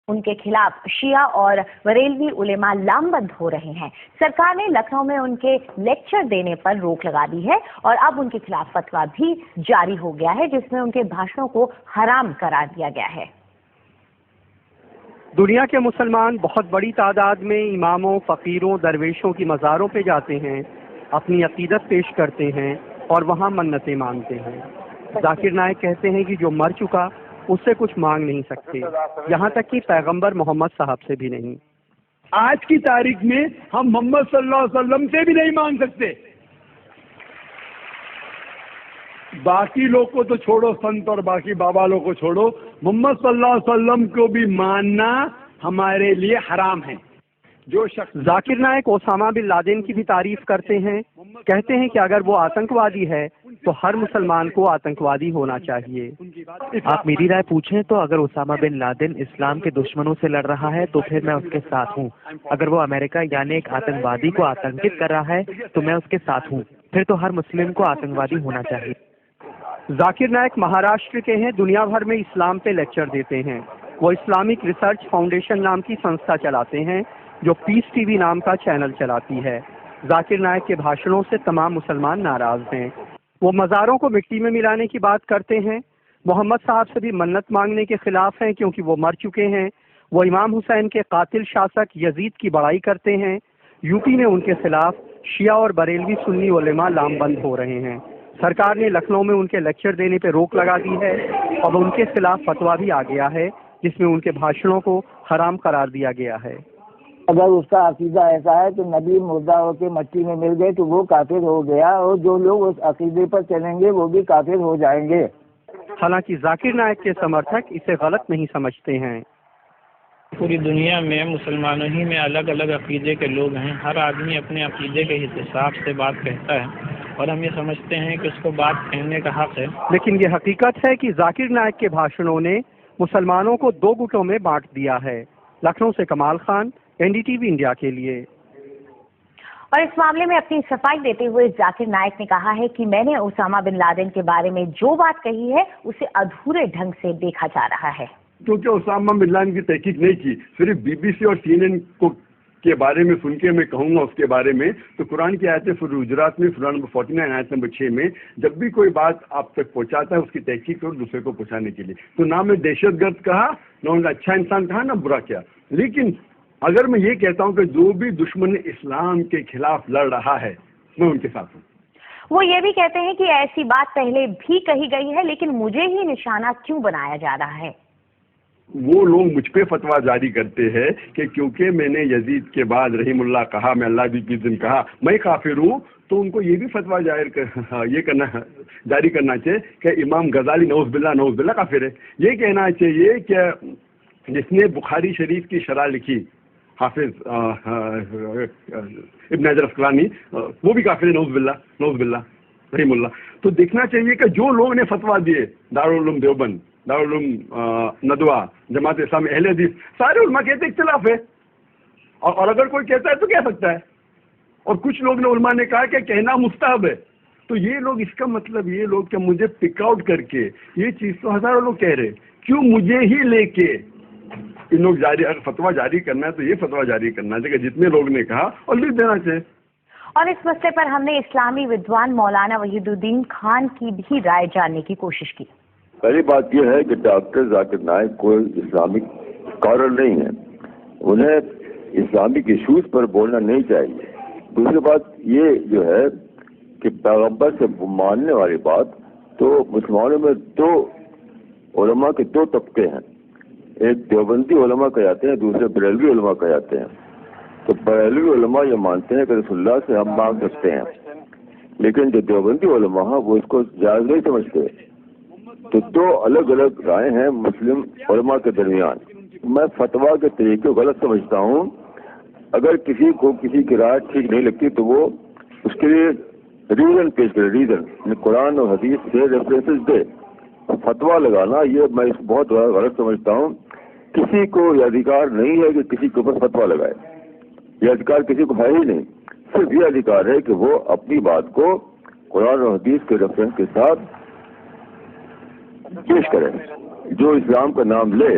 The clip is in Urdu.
ان کے خلاف شیعہ اور بریلوی علماء لامبند ہو رہے ہیں۔ سرکار نے لکھنؤ میں ان کے لیکچر دینے پر روک لگا دی ہے اور اب ان کے خلاف فتویٰ بھی جاری ہو گیا ہے جس میں ان کے بھاشنوں کو حرام قرار دیا گیا ہے۔ دنیا کے مسلمان بہت بڑی تعداد میں اماموں، فقیروں، درویشوں کی مزاروں پہ جاتے ہیں، اپنی عقیدت پیش کرتے ہیں اور وہاں منتیں مانگتے ہیں۔ ذاکر نائک کہتے ہیں کہ جو مر چکا اس سے کچھ مانگ نہیں سکتے، یہاں تک کہ پیغمبر محمد صاحب سے بھی نہیں۔ آج کی تاریخ میں ہم محمد صلی اللہ علیہ وسلم سے بھی نہیں مانگ سکتے۔ باقی لوگ کو تو چھوڑو، سنت اور باقی بابا لوگ کو چھوڑو، محمد صلی اللہ علیہ وسلم کو بھی ماننا ہمارے لیے حرام ہے۔ جو شخص ذاکر نائک اسامہ بن لادن کی بھی تعریف کرتے ہیں، کہتے ہیں کہ اگر وہ آتنکوادی ہے تو ہر مسلمان کو آتنکوادی ہونا چاہیے۔ آپ میری رائے پوچھیں تو اگر اسامہ بن لادن اسلام کے دشمنوں سے لڑ رہا ہے تو پھر میں اس کے ساتھ ہوں۔ اگر وہ امریکہ یعنی ایک آتنکوادی کو آتنکت کر رہا ہے تو میں اس کے ساتھ ہوں۔ پھر تو ہر مسلم کو آتنکوادی ہونا چاہیے۔ ذاکر نائک مہاراشٹر کے ہیں، دنیا بھر میں اسلام پہ لیکچر دیتے ہیں۔ وہ اسلامک ریسرچ فاؤنڈیشن نام کی سنستھا چلاتے ہیں جو پیس ٹی وی نام کا چینل چلاتی ہے۔ ذاکر نائک کے بھاشنوں سے تمام مسلمان ناراض ہیں۔ وہ مزاروں کو مٹی میں ملانے کی بات کرتے ہیں، محمد صاحب سے بھی منت مانگنے کے خلاف ہیں کیونکہ وہ مر چکے ہیں۔ وہ امام حسین کے قاتل شاسک یزید کی بڑائی کرتے ہیں۔ یو پی میں ان کے خلاف شیعہ اور بریلوی سنی علماء لامبند ہو رہے ہیں۔ سرکار نے لکھنؤ میں ان کے لیکچر دینے پہ روک لگا دی ہے اور ان کے خلاف فتویٰ بھی آ گیا ہے جس میں ان کے بھاشنوں کو حرام قرار دیا گیا ہے۔ اگر اس کا عقیدہ ایسا ہے تو نبی مردہ ہو کے مٹی میں مل گئے تو وہ کافر ہو گیا، اور جو لوگ اس عقیدے پر چلیں گے وہ بھی کافر ہو جائیں گے۔ حالانکہ ذاکر نائک کے سمرتھک اسے غلط نہیں سمجھتے ہیں۔ پوری دنیا میں مسلمانوں ہی میں الگ الگ عقیدے کے لوگ ہیں، ہر آدمی اپنے عقیدے کے حساب سے بات کہتا ہے اور ہم یہ سمجھتے ہیں کہ اس کو بات کہنے کا حق ہے۔ لیکن یہ حقیقت ہے کہ ذاکر نائک کے بھاشنوں نے مسلمانوں کو دو گٹوں میں بانٹ دیا ہے۔ لکھنؤ سے کمال خان، NDTV انڈیا کے لیے۔ اور اس معاملے میں اپنی صفائی دیتے ہوئے ذاکر نائک نے کہا ہے کہ میں نے اسامہ بن لادن کے بارے میں جو بات کہی ہے اسے ادھورے ڈھنگ سے دیکھا جا رہا ہے۔ کیونکہ اسامہ بن لادن کی تحقیق نہیں کی، صرف BBC اور CNN کو کے بارے میں سن کے میں کہوں گا اس کے بارے میں، تو قرآن کی آیت سورہ حجرات میں سورہ نمبر 49 آیت نمبر 6 میں جب بھی کوئی بات آپ تک پہنچاتا ہے اس کی تحقیق کرو دوسرے کو پہنچانے کے لیے۔ تو نہ میں دہشت گرد کہا، نہ ان کا اچھا انسان کہا، نہ برا کیا۔ لیکن اگر میں یہ کہتا ہوں کہ جو بھی دشمن اسلام کے خلاف لڑ رہا ہے میں ان کے ساتھ ہوں۔ وہ یہ بھی کہتے ہیں کہ ایسی بات پہلے بھی کہی گئی ہے لیکن مجھے ہی نشانہ کیوں بنایا جا رہا ہے؟ وہ لوگ مجھ پہ فتویٰ جاری کرتے ہیں کہ کیونکہ میں نے یزید کے بعد رحیم اللہ کہا، میں اللہ بھی کس دن کہا، میں کافر ہوں، تو ان کو یہ بھی فتویٰ جاری کرنا چاہیے کہ امام غزالی نعوذ باللہ کافر ہے۔ یہ کہنا چاہیے کہ جس نے بخاری شریف کی شرح لکھی حافظ ابن حجر اسقلانی، وہ بھی کافر ہے، نعوذ باللہ رحیم اللہ۔ تو دیکھنا چاہیے کہ جو لوگ نے فتویٰ دیے، دارالعلوم دیوبند، دارالعلوم ندوہ، جماعت اسلامی، اہل حدیث، سارے علماء کہتے اختلاف ہے، اور اگر کوئی کہتا ہے تو کہہ سکتا ہے، اور کچھ لوگ نے علماء نے کہا کہ کہنا مستحب ہے۔ تو یہ لوگ، اس کا مطلب یہ لوگ کہ مجھے پک آؤٹ کر کے یہ چیز تو ہزاروں لوگ کہہ رہے، کیوں مجھے ہی لے کے ان لوگ جاری، اگر فتویٰ جاری کرنا ہے تو یہ فتویٰ جاری کرنا چاہیے کہ جتنے لوگ نے کہا اور لکھ دینا چاہیے۔ اور اس مسئلے پر ہم نے اسلامی ودوان مولانا وحید الدین خان کی بھی رائے جاننے کی کوشش کی۔ پہلی بات یہ ہے کہ ڈاکٹر ذاکر نائک کوئی اسلامک اسکالر نہیں ہے، انہیں اسلامک ایشوز پر بولنا نہیں چاہیے۔ دوسری بات یہ جو ہے کہ پیغمبر سے ماننے والی بات، تو مسلمانوں میں دو علماء کے دو طبقے ہیں، ایک دیوبندی علماء کہلاتے ہیں، دوسرے بریلوی علماء کہلاتے ہیں۔ تو بریلوی علماء یہ مانتے ہیں کہ رسول اللہ سے ہم مانگ سکتے ہیں، لیکن جو دیوبندی علماء ہیں وہ اس کو جائز نہیں سمجھتے۔ تو دو الگ الگ رائے ہیں مسلم علماء کے درمیان۔ میں فتویٰ کے طریقے کو غلط سمجھتا ہوں۔ اگر کسی کو کسی کی رائے ٹھیک نہیں لگتی تو وہ اس کے لیے ریزن پیش کرے، ریزن قرآن اور حدیث سے ریفرنسز دے۔ فتویٰ لگانا یہ میں اس کو بہت غلط سمجھتا ہوں۔ کسی کو یہ ادھیکار نہیں ہے کہ کسی کے اوپر فتویٰ لگائے، یہ ادھیکار کسی کو ہے ہی نہیں۔ صرف یہ ادھیکار ہے کہ وہ اپنی بات کو قرآن اور حدیث کے ریفرنس کے ساتھ پیش کرے۔ جو اسلام کا نام لے